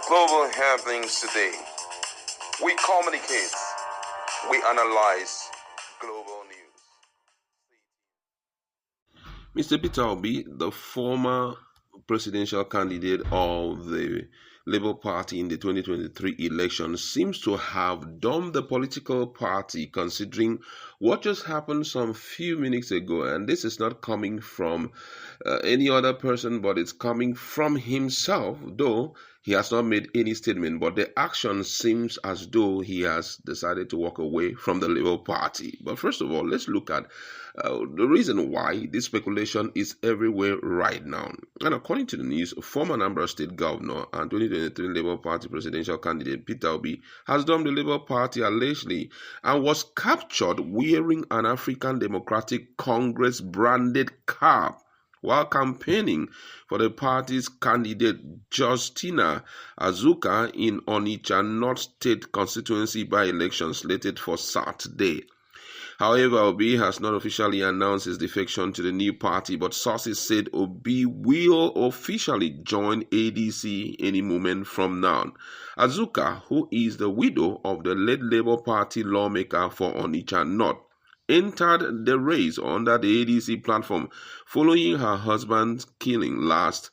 Global happenings today. We communicate. We analyze global news. Mr. Peter Obi, the former presidential candidate of the Labour Party in the 2023 election, seems to have dumped the political party considering what just happened some few minutes ago. And this is not coming from any other person, but it's coming from himself, though he has not made any statement. But the action seems as though he has decided to walk away from the Labour Party. But first of all, let's look at the reason why this speculation is everywhere right now. And according to the news, former Anambra State Governor and 2023 Labour Party presidential candidate Peter Obi has dumped the Labour Party allegedly and was captured wearing an African Democratic Congress branded cap while campaigning for the party's candidate Justina Azuka in Onitsha North State constituency by-election slated for Saturday. However, Obi has not officially announced his defection to the new party, but sources said Obi will officially join ADC any moment from now. Azuka, who is the widow of the late Labour Party lawmaker for Onitsha North, entered the race under the ADC platform following her husband's killing last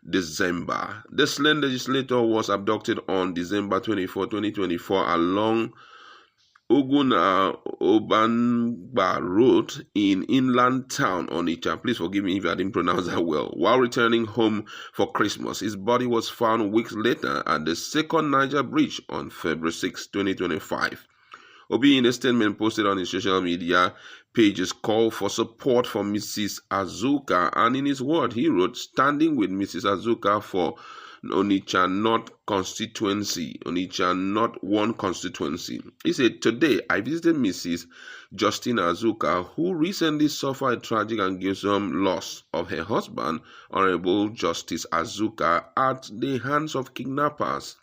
December. The slain legislator was abducted on December 24, 2024 along Oguna Obanba Road in inland town Onitsha. Please forgive me if I didn't pronounce that well. While returning home for Christmas, his body was found weeks later at the second Niger Bridge on February 6, 2025. Obi, in a statement posted on his social media pages, called for support for Mrs. Azuka, and in his word, he wrote, "Standing with Mrs. Azuka for Onitsha North constituency, Onitsha North 1 constituency." He said, "Today, I visited Mrs. Justina Azuka, who recently suffered a tragic and gruesome loss of her husband, Honorable Justice Azuka, at the hands of kidnappers.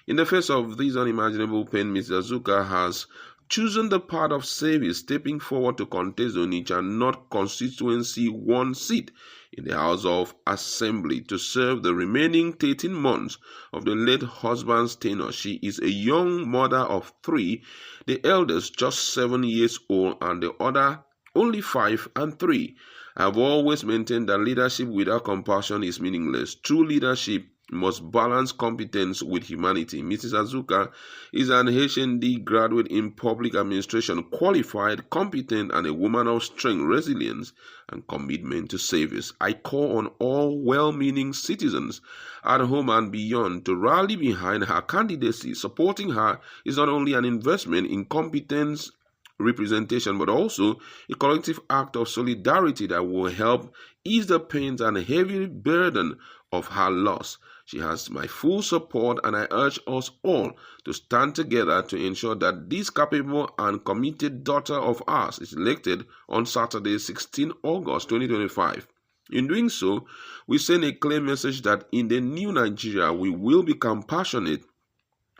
In the face of this unimaginable pain, Mrs. Azuka has chosen the path of service, stepping forward to contest the Onitsha North constituency 1 seat in the House of Assembly to serve the remaining 13 months of the late husband's tenure. She is a young mother of 3, the eldest just 7 years old and the other only 5 and 3. I have always maintained that leadership without compassion is meaningless. True leadership must balance competence with humanity. Mrs. Azuka is an HND graduate in public administration, qualified, competent, and a woman of strength, resilience, and commitment to service. I call on all well-meaning citizens at home and beyond to rally behind her candidacy. Supporting her is not only an investment in competence representation, but also a collective act of solidarity that will help ease the pains and heavy burden of her loss. She has my full support, and I urge us all to stand together to ensure that this capable and committed daughter of ours is elected on Saturday, 16 August 2025. In doing so, we send a clear message that in the new Nigeria, we will be compassionate,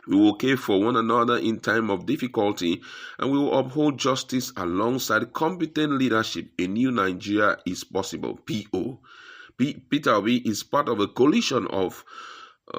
we will care for one another in time of difficulty, and we will uphold justice alongside competent leadership. A new Nigeria is possible. P.O. Peter Obi is part of a coalition of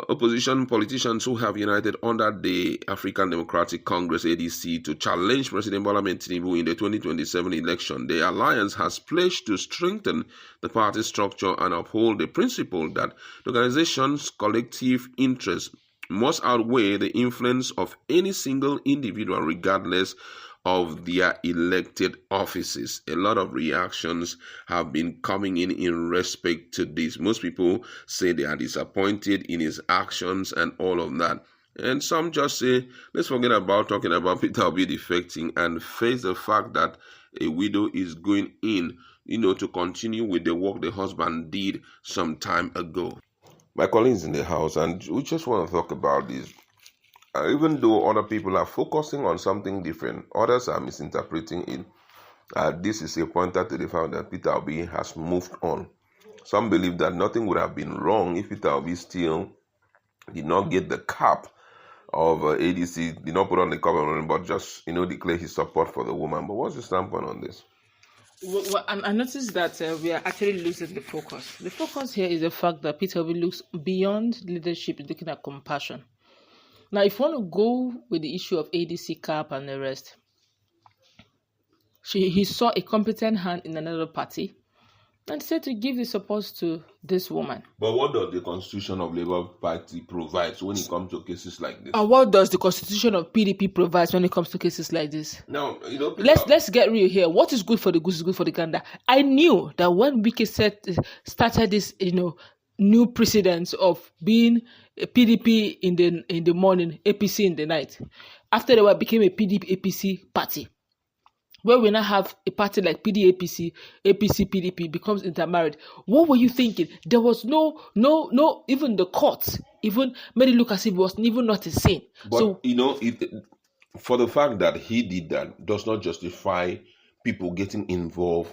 opposition politicians who have united under the African Democratic Congress (ADC) to challenge President Bola Ahmed Tinubu in the 2027 election. The alliance has pledged to strengthen the party structure and uphold the principle that the organization's collective interests must outweigh the influence of any single individual regardless of their elected offices. A lot of reactions have been coming in respect to this. Most people say they are disappointed in his actions and all of that. And some just say, let's forget about talking about Peter Obi defecting and face the fact that a widow is going in, to continue with the work the husband did some time ago. My colleagues in the house, and we just want to talk about this. Even though other people are focusing on something different, others are misinterpreting it. This is a pointer to the fact that Peter Obi has moved on. Some believe that nothing would have been wrong if Peter Obi still did not get the cap of ADC, did not put on the cap, but just declare his support for the woman. But what's your standpoint on this? Well, I noticed that we are actually losing the focus. The focus here is the fact that Peter Obi looks beyond leadership, looking at compassion. Now, if you want to go with the issue of ADC cap and the rest, he saw a competent hand in another party and said to give the support to this woman. But what does the Constitution of Labour Party provide when it comes to cases like this? And what does the Constitution of PDP provide when it comes to cases like this? Now, let's get real here. What is good for the goose is good for the gander. I knew that when Wike started this, new precedence of being a PDP in the morning, APC in the night. After the war, became a PDP APC party. Where we now have a party like PDAPC, APC, PDP becomes intermarried. What were you thinking? There was no, even the courts even made it look as if it was even not insane. But, so, for the fact that he did that does not justify people getting involved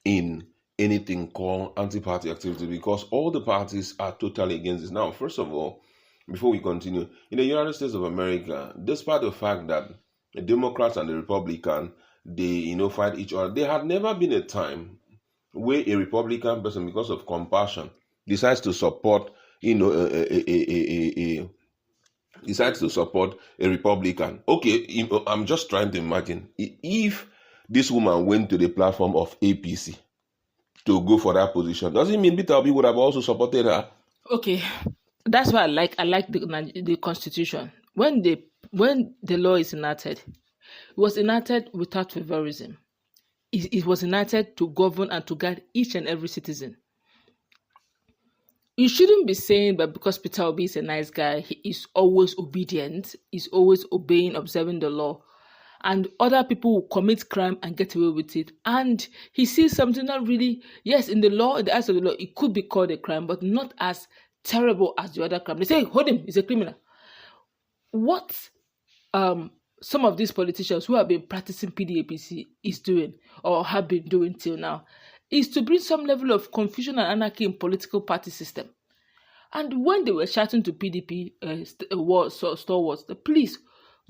in anything called anti-party activity, because all the parties are totally against this. Now, first of all, before we continue, in the United States of America, despite the fact that the Democrats and the Republicans, they fight each other, there had never been a time where a Republican person, because of compassion, decides to support decides to support a Republican. Okay, I'm just trying to imagine if this woman went to the platform of APC to go for that position, does it mean Peter Obi would have also supported her? Okay, that's why I like the Constitution. When the law is enacted, it was enacted without favorism. It was enacted to govern and to guide each and every citizen. You shouldn't be saying that because Peter Obi is a nice guy, he is always obedient, he's always obeying, observing the law, and other people will commit crime and get away with it. And he sees something that really, yes, in the law, in the eyes of the law, it could be called a crime, but not as terrible as the other crime. They say, hold him, he's a criminal. What some of these politicians who have been practicing PDAPC is doing, or have been doing till now, is to bring some level of confusion and anarchy in political party system. And when they were shouting to PDP stalwarts, please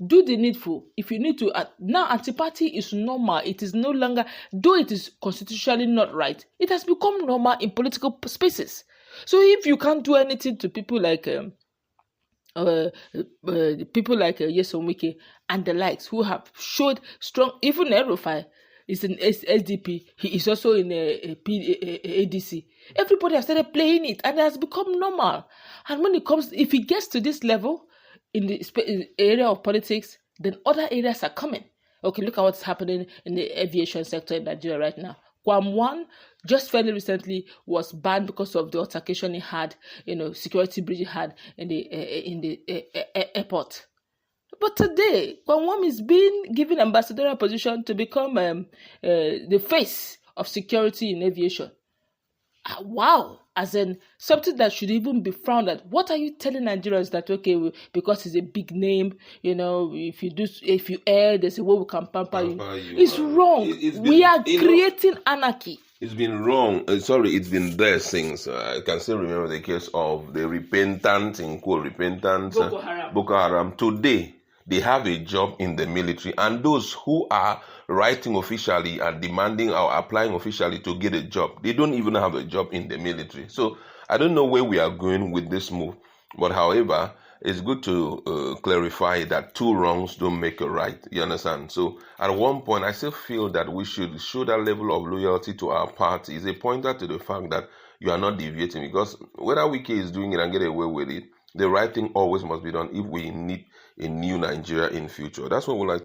do the needful. If you need to, now anti-party is normal. It is no longer, though it is constitutionally not right, it has become normal in political spaces. So if you can't do anything to people like Nyesom Wike and the likes, who have showed strong, even Erufai is in SDP, he is also in a ADC. Everybody has started playing it and it has become normal. And when it comes, if it gets to this level in the area of politics, then other areas are coming. Okay, look at what's happening in the aviation sector in Nigeria right now. Guam 1 just fairly recently was banned because of the altercation it had, security breach it had in the airport. But today, Guam 1 is being given ambassadorial position to become the face of security in aviation. Wow, as in something that should even be frowned at. What are you telling Nigerians that, okay, because it's a big name, if you err, there's a way we can pamper you. It's wrong. We are creating anarchy. It's been wrong. It's been there since. I can still remember the case of the repentant, in quote, Boko Haram. Today, they have a job in the military, and those who are writing officially and demanding or applying officially to get a job, they don't even have a job in the military. So I don't know where we are going with this move, but however, it's good to clarify that two wrongs don't make a right. You understand? So at one point, I still feel that we should show that level of loyalty to our party. It's a pointer to the fact that you are not deviating, because whether Wike is doing it and get away with it, the right thing always must be done if we need a new Nigeria in future. That's what we like.